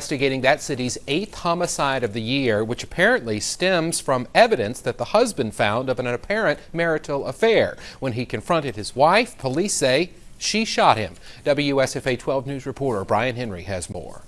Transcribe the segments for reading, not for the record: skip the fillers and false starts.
investigating that city's 8th homicide of the year, which apparently stems from evidence that the husband found of an apparent marital affair. When he confronted his wife, police say she shot him. WSFA 12 News reporter Brian Henry has more.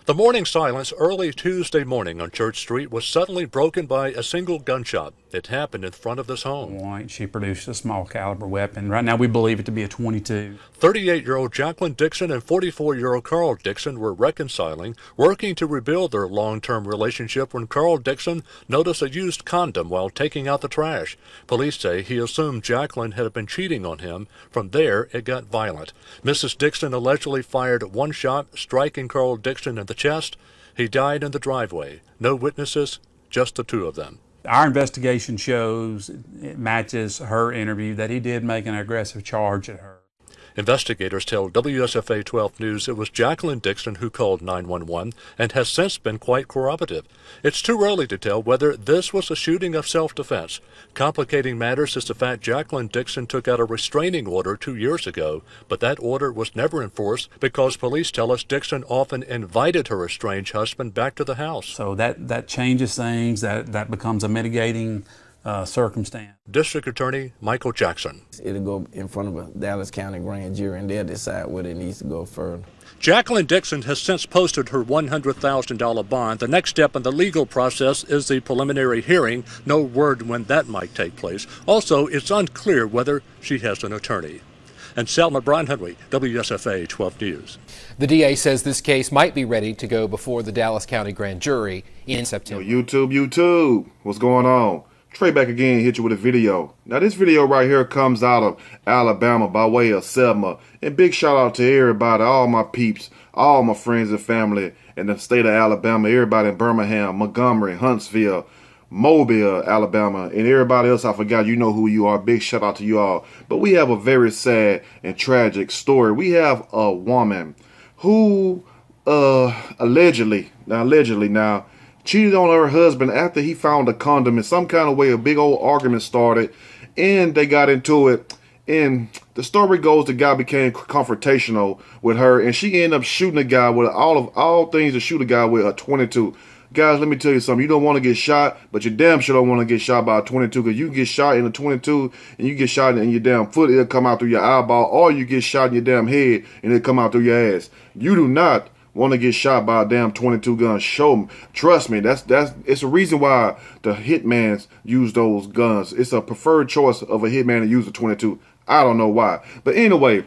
The morning silence early Tuesday morning on Church Street was suddenly broken by a single gunshot. It happened in front of this home. She produced a small caliber weapon. Right now we believe it to be a .22. 38-year-old Jacqueline Dixon and 44-year-old Carl Dixon were reconciling, working to rebuild their long-term relationship when Carl Dixon noticed a used condom while taking out the trash. Police say he assumed Jacqueline had been cheating on him. From there, it got violent. Mrs. Dixon allegedly fired one shot, striking Carl Dixon in the chest. He died in the driveway. No witnesses, just the two of them. Our investigation shows it matches her interview that he did make an aggressive charge at her. Investigators tell WSFA 12 News it was Jacqueline Dixon who called 911 and has since been quite cooperative. It's too early to tell whether this was a shooting of self-defense. Complicating matters is the fact Jacqueline Dixon took out a restraining order 2 years ago, but that order was never enforced because police tell us Dixon often invited her estranged husband back to the house. So that changes things, that becomes a mitigating circumstance. District Attorney Michael Jackson. It'll go in front of a Dallas County grand jury and they'll decide whether it needs to go further. Jacqueline Dixon has since posted her $100,000 bond. The next step in the legal process is the preliminary hearing. No word when that might take place. Also, it's unclear whether she has an attorney. And Selma, Brian Henry, WSFA 12 News. The DA says this case might be ready to go before the Dallas County grand jury in September. YouTube, what's going on? Trey back again, hit you with a video. Now this video right here comes out of Alabama by way of Selma. And big shout out to everybody, all my peeps, all my friends and family in the state of Alabama, everybody in Birmingham, Montgomery, Huntsville, Mobile, Alabama, and everybody else I forgot, you know who you are. Big shout out to you all. But we have a very sad and tragic story. We have a woman who allegedly cheated on her husband after he found a condom. In some kind of way, a big old argument started, and they got into it. And the story goes, the guy became confrontational with her, and she ended up shooting the guy with all things to shoot a guy with a .22. Guys, let me tell you something. You don't want to get shot, but you damn sure don't want to get shot by a .22, because you can get shot in a .22 and you get shot in your damn foot, it'll come out through your eyeball, or you get shot in your damn head and it'll come out through your ass. You do not want to get shot by a damn .22 gun. Show me. Trust me, it's a reason why the hitmans use those guns. It's a preferred choice of a hitman to use a .22. I don't know why. But anyway,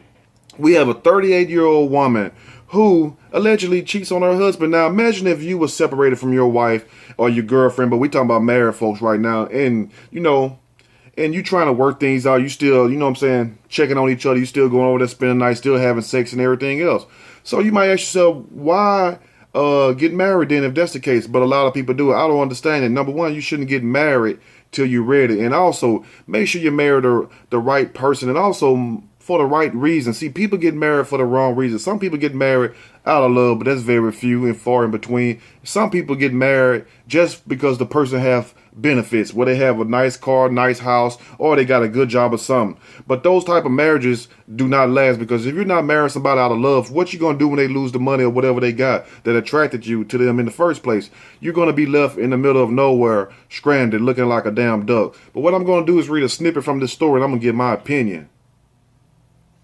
we have a 38-year-old woman who allegedly cheats on her husband. Now imagine if you were separated from your wife or your girlfriend, but we talking about married folks right now, and and you trying to work things out, you still, you know what I'm saying, checking on each other, you still going over there spending the night, still having sex and everything else. So you might ask yourself, why get married then if that's the case? But a lot of people do it. I don't understand it. Number one, you shouldn't get married till you're ready. And also, make sure you marry the right person, and also for the right reason. See, people get married for the wrong reason. Some people get married out of love, but that's very few and far in between. Some people get married just because the person have benefits, where they have a nice car, nice house, or they got a good job or something. But those type of marriages do not last, because if you're not marrying somebody out of love, what you going to do when they lose the money or whatever they got that attracted you to them in the first place? You're going to be left in the middle of nowhere, stranded, looking like a damn duck. But what I'm going to do is read a snippet from this story, and I'm going to give my opinion.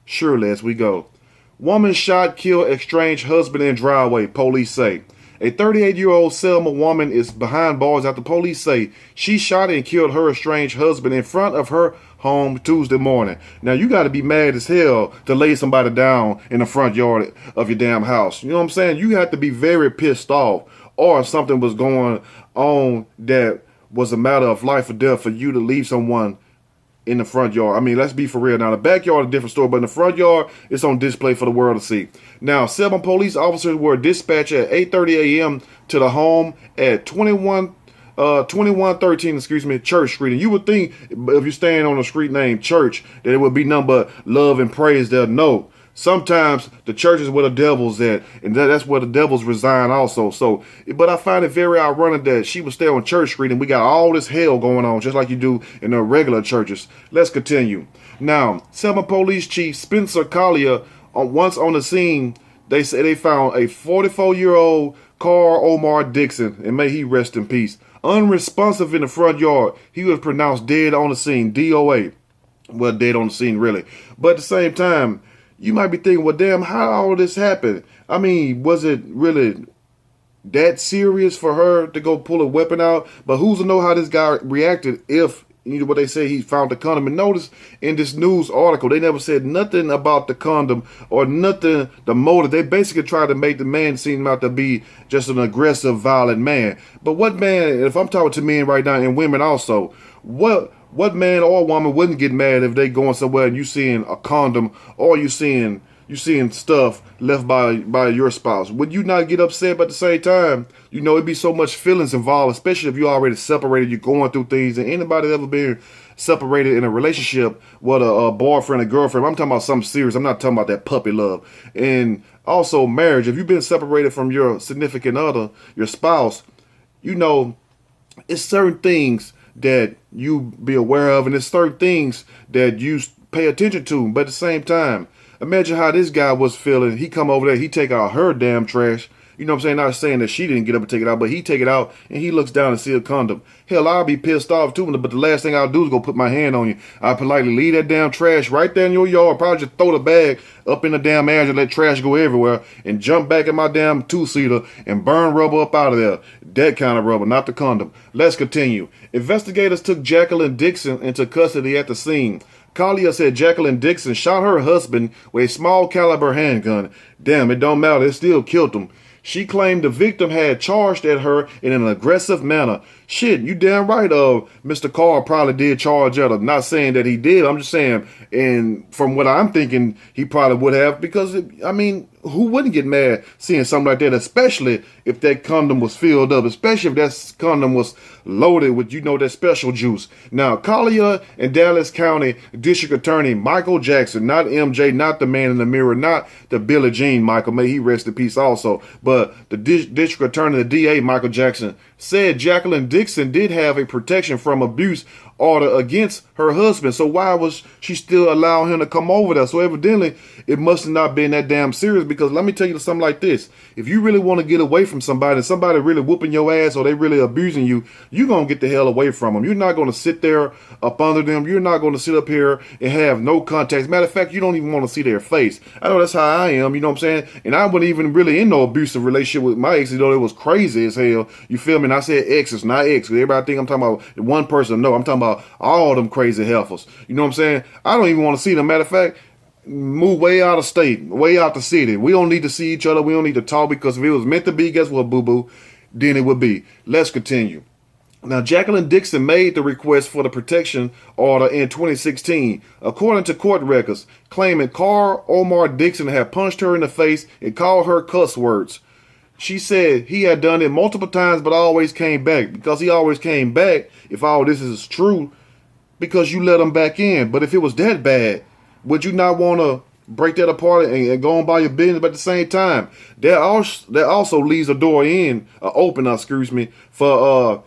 Surely, as we go. Woman shot, killed estranged husband in driveway, police say. A 38-year-old Selma woman is behind bars after police say she shot and killed her estranged husband in front of her home Tuesday morning. Now, you got to be mad as hell to lay somebody down in the front yard of your damn house. You know what I'm saying? You have to be very pissed off, or something was going on that was a matter of life or death for you to leave someone in the front yard. I mean, let's be for real. Now, the backyard is a different story, but in the front yard, it's on display for the world to see. Now, 7 police officers were dispatched at 8:30 a.m. to the home at 2113, Church Street. And you would think, if you're staying on a street named Church, that it would be nothing but love and praise there. No. Sometimes the church is where the devil's at, and that's where the devils reside also. So, but I find it very ironic that she would stay on Church Street and we got all this hell going on, just like you do in the regular churches. Let's continue. Now, 7 Police Chief Spencer Collier, once on the scene, They say they found a 44-year-old Carl Omar Dixon, and may he rest in peace, unresponsive in the front yard. He was pronounced dead on the scene, DOA. Well, dead on the scene, really. But at the same time, you might be thinking, well, damn, how all this happened? I mean, was it really that serious for her to go pull a weapon out? But who's to know how this guy reacted if, you know, what they say, he found the condom. And notice in this news article, they never said nothing about the condom or nothing, the motive. They basically tried to make the man seem out to be just an aggressive, violent man. But what man, if I'm talking to men right now, and women also, what man or woman wouldn't get mad if they going somewhere and you seeing a condom, or you seeing stuff left by your spouse? Would you not get upset? But at the same time, you know, it'd be so much feelings involved, especially if you already separated, you're going through things. And anybody ever been separated in a relationship with a boyfriend or girlfriend, I'm talking about something serious. I'm not talking about that puppy love. And also marriage, if you've been separated from your significant other, your spouse, you know, it's certain things that you be aware of, and there's certain things that you pay attention to. But at the same time, imagine how this guy was feeling. He come over there, he take out her damn trash. You know what I'm saying? Not saying that she didn't get up and take it out, but he take it out and he looks down and see a condom. Hell, I'll be pissed off too, but the last thing I'll do is go put my hand on you. I'll politely leave that damn trash right there in your yard. Probably just throw the bag up in the damn air and let trash go everywhere and jump back in my damn two-seater and burn rubber up out of there. That kind of rubber, not the condom. Let's continue. Investigators took Jacqueline Dixon into custody at the scene. Collier said Jacqueline Dixon shot her husband with a small caliber handgun. Damn, it don't matter. It still killed him. She claimed the victim had charged at her in an aggressive manner. Shit, you damn right, Mr. Carr probably did charge at her. Not saying that he did. I'm just saying, and from what I'm thinking, he probably would have, because, I mean, who wouldn't get mad seeing something like that, especially if that condom was filled up, especially if that condom was loaded with, you know, that special juice. Now, Collier and Dallas County District Attorney Michael Jackson, not MJ, not the man in the mirror, not the Billie Jean Michael, may he rest in peace also, but the District Attorney, the DA Michael Jackson, said Jacqueline Dixon did have a protection from abuse order against her husband. So why was she still allowing him to come over there? So evidently it must have not been that damn serious, because let me tell you something like this. If you really want to get away from somebody and somebody really whooping your ass or they really abusing you, you're going to get the hell away from them. You're not going to sit there up under them. You're not going to sit up here and have no contact. Matter of fact, you don't even want to see their face. I know that's how I am, you know what I'm saying? And I wasn't even really in no abusive relationship with my ex, though it was crazy as hell. You feel me? And I said exes, not ex. Everybody think I'm talking about one person. No, I'm talking about all them crazy heifers. You know what I'm saying? I don't even want to see them. Matter of fact, move way out of state, way out the city. We don't need to see each other. We don't need to talk, because if it was meant to be, guess what, boo-boo? Then it would be. Let's continue. Now, Jacqueline Dixon made the request for the protection order in 2016, according to court records, claiming Carl Omar Dixon had punched her in the face and called her cuss words. She said he had done it multiple times, but always came back. Because he always came back, if all this is true, because you let him back in. But if it was that bad, would you not want to break that apart and go on by your business? But at the same time, that also leaves a door open, for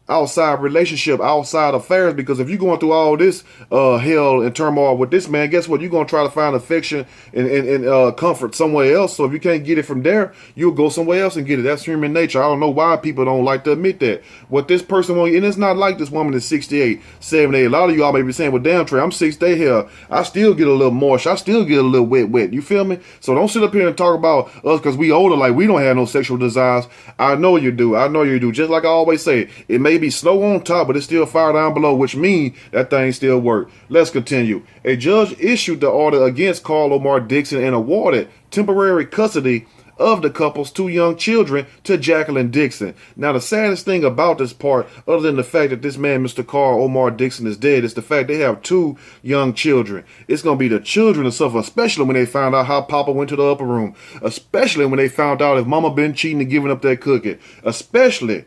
outside relationship, outside affairs, because if you're going through all this hell and turmoil with this man, guess what? You're going to try to find affection and comfort somewhere else. So if you can't get it from there, you'll go somewhere else and get it. That's human nature. I don't know why people don't like to admit that. What this person wants, and it's not like this woman is 68, 78. A lot of y'all may be saying, well, damn, Trey, I'm 68 here. I still get a little moist. I still get a little wet. You feel me? So don't sit up here and talk about us because we older, like we don't have no sexual desires. I know you do. I know you do. Just like I always say, it may be snow on top, but it's still fire down below, which means that thing still work. Let's continue. A judge issued the order against Carl Omar Dixon and awarded temporary custody of the couple's two young children to Jacqueline Dixon. Now, the saddest thing about this part, other than the fact that this man, Mr. Carl Omar Dixon, is dead, is the fact they have two young children. It's going to be the children that suffer, especially when they found out how Papa went to the upper room, especially when they found out if Mama been cheating and giving up that cookie, especially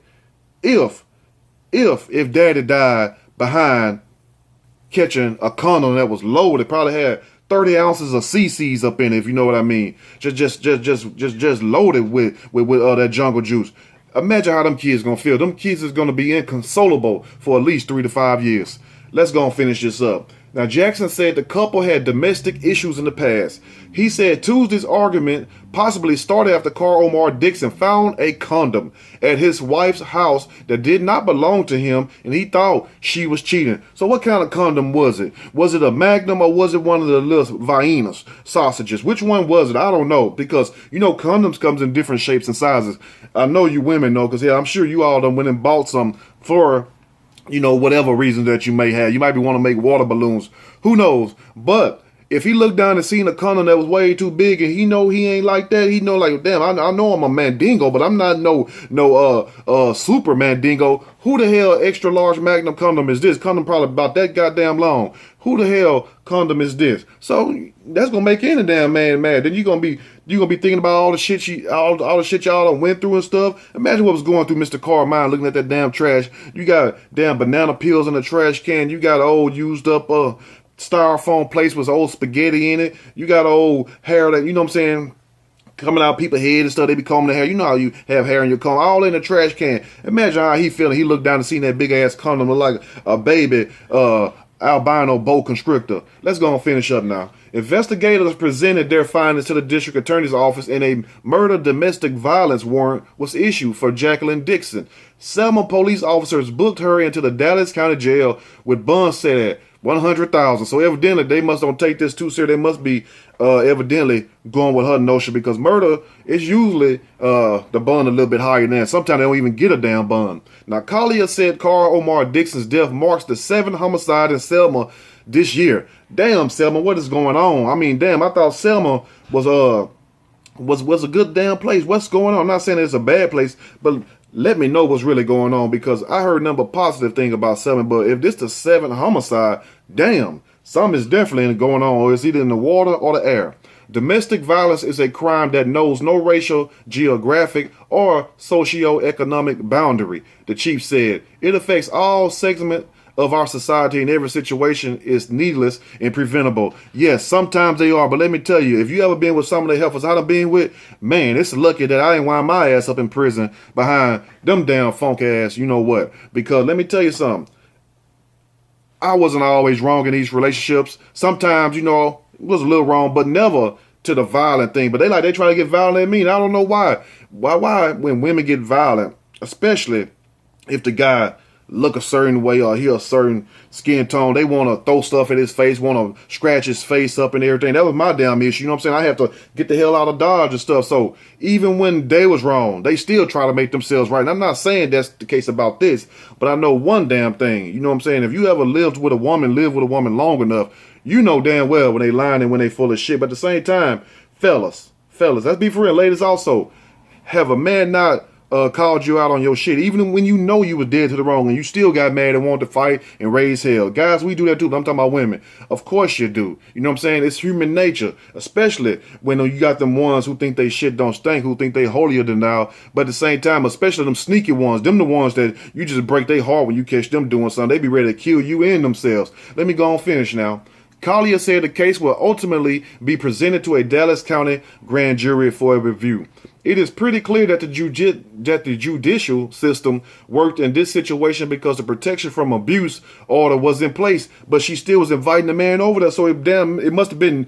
if Daddy died behind catching a condom that was loaded. It probably had 30 ounces of CCs up in it, if you know what I mean. Just loaded with that jungle juice. Imagine how them kids gonna feel. Them kids is gonna be inconsolable for at least 3 to 5 years. Let's go and finish this up. Now, Jackson said the couple had domestic issues in the past. He said Tuesday's argument possibly started after Carl Omar Dixon found a condom at his wife's house that did not belong to him, and he thought she was cheating. So what kind of condom was it? Was it a Magnum or was it one of the little Viennas sausages? Which one was it? I don't know, because, you know, condoms comes in different shapes and sizes. I know you women know, because, yeah, I'm sure you all done went and bought some for, you know, whatever reason that you may have. You might be want to make water balloons. Who knows? But if he looked down and seen a condom that was way too big, and he know he ain't like that, he know like, damn, I know I'm a mandingo, but I'm not no super mandingo. Who the hell extra large Magnum condom is this? Condom probably about that goddamn long. Who the hell condom is this? So that's gonna make any damn man mad. Then you gonna be thinking about all the shit all the shit y'all done went through and stuff. Imagine what was going through Mr. Carr's mind looking at that damn trash. You got damn banana peels in the trash can. You got old used up styrofoam plates with old spaghetti in it. You got old hair that, you know what I'm saying, coming out people's head and stuff. They be combing their hair. You know how you have hair in your comb, all in the trash can. Imagine how he feeling. He looked down and seen that big ass condom look like a baby albino boa constrictor. Let's go and finish up now. Investigators presented their findings to the district attorney's office, and a murder domestic violence warrant was issued for Jacqueline Dixon. Selma police officers booked her into the Dallas County Jail with bond set at $100,000. So evidently they must don't take this too serious. They must be evidently going with her notion, because murder is usually the bond a little bit higher than that. Sometimes they don't even get a damn bond. Now, Collier said Carl Omar Dixon's death marks the 7th homicide in Selma this year. Damn, Selma, what is going on? I mean, damn, I thought Selma was a good damn place. What's going on? I'm not saying it's a bad place, but let me know what's really going on, because I heard number positive thing about Selma, but if this the 7th homicide, damn, something is definitely going on, or it's either in the water or the air. Domestic violence is a crime that knows no racial, geographic, or socio-economic boundary, the chief said. It affects all segments of our society, and every situation is needless and preventable. Yes, sometimes they are, but let me tell you, if you ever been with some of the helpers I done been with, man, it's lucky that I ain't wind my ass up in prison behind them damn funk ass, you know what? Because let me tell you something, I wasn't always wrong in these relationships. Sometimes, you know, it was a little wrong, but never to the violent thing. But they try to get violent at me, and I don't know why. Why when women get violent, especially if the guy look a certain way or he a certain skin tone, they want to throw stuff at his face, want to scratch his face up and everything. That was my damn issue. You know what I'm saying? I have to get the hell out of Dodge and stuff. So even when they was wrong, they still try to make themselves right. And I'm not saying that's the case about this, but I know one damn thing. You know what I'm saying? If you ever lived with a woman long enough, you know damn well when they lying and when they full of shit. But at the same time, fellas, let's be for real. Ladies also, have a man not called you out on your shit, even when you know you was dead to the wrong and you still got mad and wanted to fight and raise hell. Guys, we do that too, but I'm talking about women. Of course you do. You know what I'm saying? It's human nature, especially when you got them ones who think they shit don't stink, who think they holier than thou, but at the same time, especially them sneaky ones, them the ones that you just break their heart when you catch them doing something. They be ready to kill you and themselves. Let me go and finish now. Collier said the case will ultimately be presented to a Dallas County grand jury for a review. It is pretty clear that the judicial system worked in this situation because the protection from abuse order was in place, but she still was inviting the man over there. So it must have been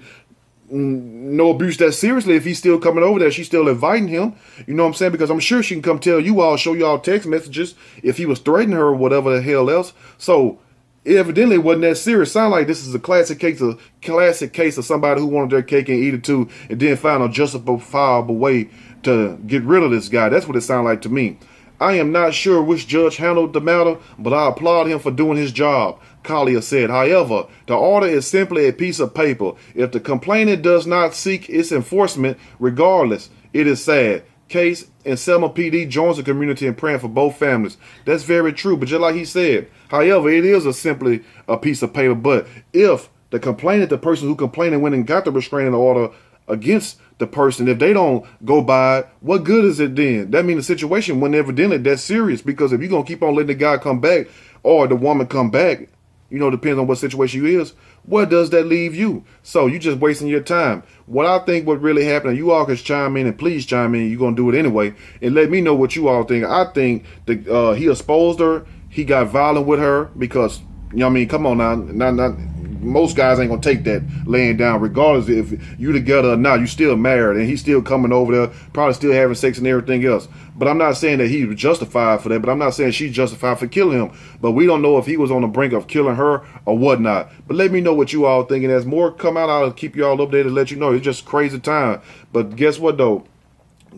no abuse that seriously if he's still coming over there. She's still inviting him. You know what I'm saying? Because I'm sure she can come tell you all, show you all text messages if he was threatening her or whatever the hell else. So evidently it wasn't that serious. Sound like this is a classic case of somebody who wanted their cake and eat it too, and then found a justifiable way to get rid of this guy. That's what it sounded like to me. I am not sure which judge handled the matter, but I applaud him for doing his job, Collier said. However, the order is simply a piece of paper. If the complainant does not seek its enforcement, regardless, it is sad. Case and Selma PD joins the community in praying for both families. That's very true, but just like he said, however, it is simply a piece of paper. But if the complainant, the person who complained and went and got the restraining order against the person, if they don't go by it, what good is it then? That means the situation wasn't evidently that serious, because if you're going to keep on letting the guy come back or the woman come back, you know, depends on what situation you is, where does that leave you? So you just wasting your time. What I think what really happened, and you all can chime in, and please chime in, you're going to do it anyway, and let me know what you all think. I think that he exposed her, he got violent with her, because You know what I mean? Come on now. Not most guys ain't gonna take that laying down, regardless if you together or not. You still married, and he's still coming over there, probably still having sex and everything else. But I'm not saying that he was justified for that. But I'm not saying she's justified for killing him. But we don't know if he was on the brink of killing her or whatnot. But let me know what you all thinking. As more come out, I'll keep you all updated. Let you know it's just crazy time. But guess what though?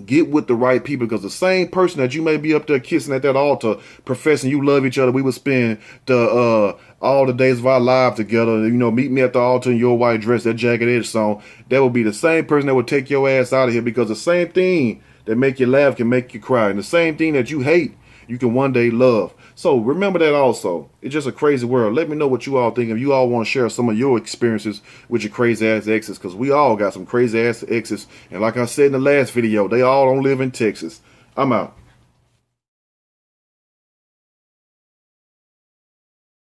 Get with the right people, because the same person that you may be up there kissing at that altar, professing you love each other, we would spend the all the days of our life together. You know, meet me at the altar in your white dress, that Jagged Edge song. That would be the same person that would take your ass out of here, because the same thing that make you laugh can make you cry, and the same thing that you hate, you can one day love. So remember that also. It's just a crazy world. Let me know what you all think. If you all want to share some of your experiences with your crazy ass exes, because we all got some crazy ass exes. And like I said in the last video, they all don't live in Texas. I'm out.